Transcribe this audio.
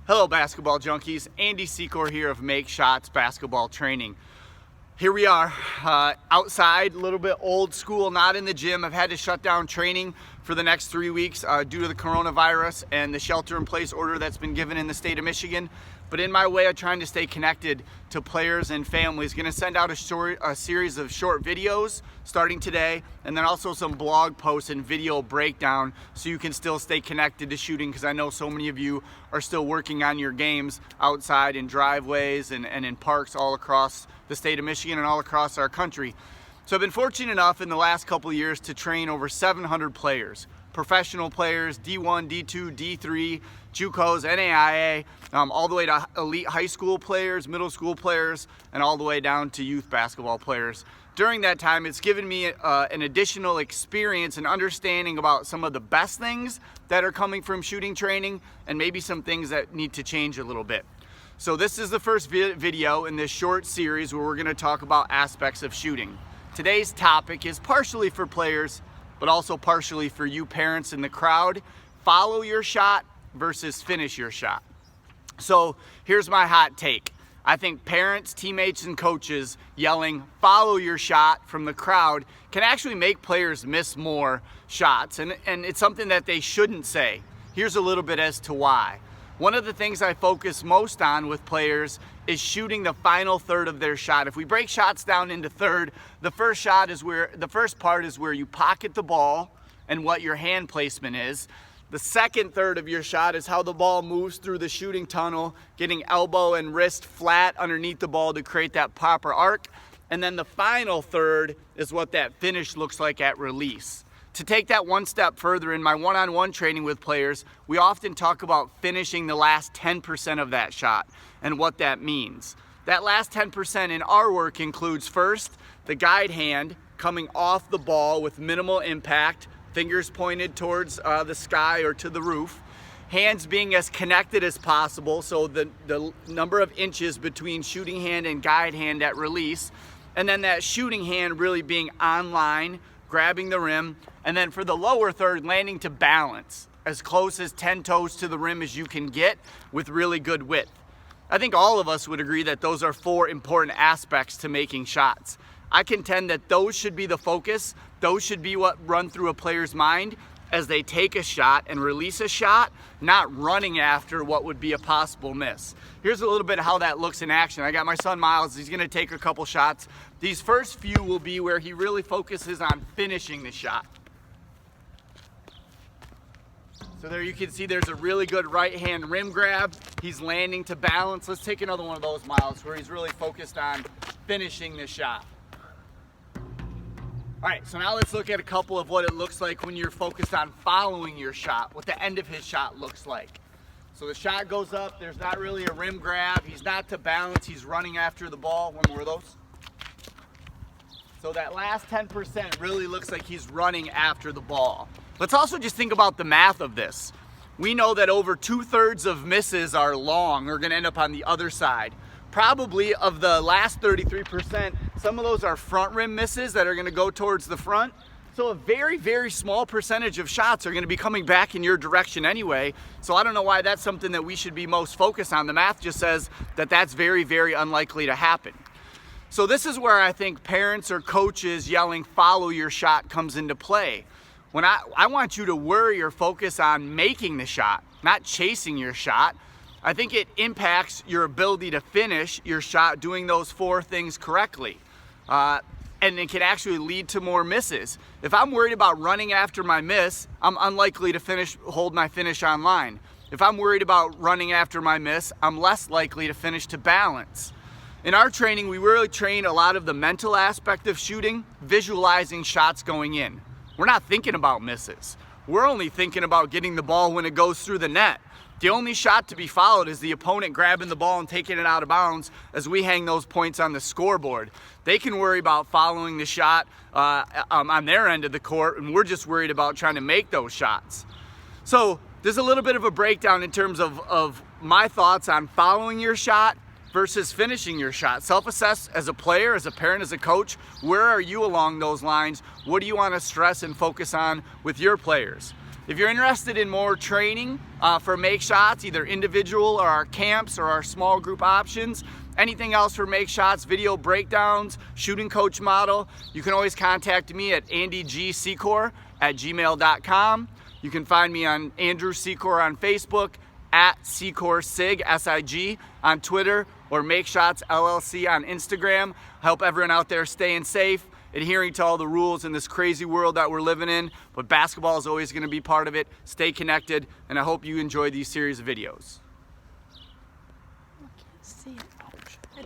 Hello basketball junkies, Andy Secor here of Make Shots Basketball Training. Here we are, outside, a little bit old school, not in the gym. I've had to shut down training for the next 3 weeks due to the coronavirus and the shelter-in-place order that's been given in the state of Michigan. But in my way of trying to stay connected to players and families, going to send out a series of short videos starting today, and then also some blog posts and video breakdown so you can still stay connected to shooting, because I know so many of you are still working on your games outside in driveways and in parks all across the state of Michigan and all across our country. So I've been fortunate enough in the last couple of years to train over 700 players. Professional players, D1, D2, D3, JUCOs, NAIA, all the way to elite high school players, middle school players, and all the way down to youth basketball players. During that time, it's given me an additional experience and understanding about some of the best things that are coming from shooting training and maybe some things that need to change a little bit. So this is the first video in this short series where we're going to talk about aspects of shooting. Today's topic is partially for players, but also partially for you parents in the crowd. Follow your shot versus finish your shot. So here's my hot take. I think parents, teammates, and coaches yelling, "follow your shot" from the crowd can actually make players miss more shots. And it's something that they shouldn't say. Here's a little bit as to why. One of the things I focus most on with players is shooting the final third of their shot. If we break shots down into third, the first part is where you pocket the ball and what your hand placement is. The second third of your shot is how the ball moves through the shooting tunnel, getting elbow and wrist flat underneath the ball to create that proper arc. And then the final third is what that finish looks like at release. To take that one step further, in my one-on-one training with players, we often talk about finishing the last 10% of that shot and what that means. That last 10% in our work includes first, the guide hand coming off the ball with minimal impact, fingers pointed towards the sky or to the roof, hands being as connected as possible, so the number of inches between shooting hand and guide hand at release, and then that shooting hand really being on line, grabbing the rim, and then for the lower third, landing to balance, as close as 10 toes to the rim as you can get with really good width. I think all of us would agree that those are 4 important aspects to making shots. I contend that those should be the focus. Those should be what run through a player's mind as they take a shot and release a shot, not running after what would be a possible miss. Here's a little bit of how that looks in action. I got my son Miles, he's gonna take a couple shots. These first few will be where he really focuses on finishing the shot. So there you can see there's a really good right hand rim grab. He's landing to balance. Let's take another one of those, Miles, where he's really focused on finishing the shot. All right, so now let's look at a couple of what it looks like when you're focused on following your shot, what the end of his shot looks like. So the shot goes up, there's not really a rim grab, he's not to balance, he's running after the ball. One more of those. So that last 10% really looks like he's running after the ball. Let's also just think about the math of this. We know that over 2/3 of misses are long, or gonna end up on the other side. Probably of the last 33%, some of those are front rim misses that are gonna go towards the front. So a very, very small percentage of shots are gonna be coming back in your direction anyway. So I don't know why that's something that we should be most focused on. The math just says that that's very, very unlikely to happen. So this is where I think parents or coaches yelling, "follow your shot" comes into play. When I want you to worry or focus on making the shot, not chasing your shot. I think it impacts your ability to finish your shot doing those 4 things correctly. And it can actually lead to more misses. If I'm worried about running after my miss, I'm unlikely to hold my finish on line. If I'm worried about running after my miss, I'm less likely to finish to balance. In our training, we really train a lot of the mental aspect of shooting, visualizing shots going in. We're not thinking about misses. We're only thinking about getting the ball when it goes through the net. The only shot to be followed is the opponent grabbing the ball and taking it out of bounds as we hang those points on the scoreboard. They can worry about following the shot on their end of the court, and we're just worried about trying to make those shots. So there's a little bit of a breakdown in terms of my thoughts on following your shot versus finishing your shot. Self-assess as a player, as a parent, as a coach. Where are you along those lines? What do you want to stress and focus on with your players? If you're interested in more training for Make Shots, either individual or our camps or our small group options, anything else for Make Shots, video breakdowns, shooting coach model, you can always contact me at andygsekor@gmail.com. You can find me on Andrew Sekor on Facebook, at SekorSig, S-I-G, on Twitter, or Make Shots LLC on Instagram. I hope everyone out there staying safe, adhering to all the rules in this crazy world that we're living in, but basketball is always going to be part of it. Stay connected, and I hope you enjoy these series of videos.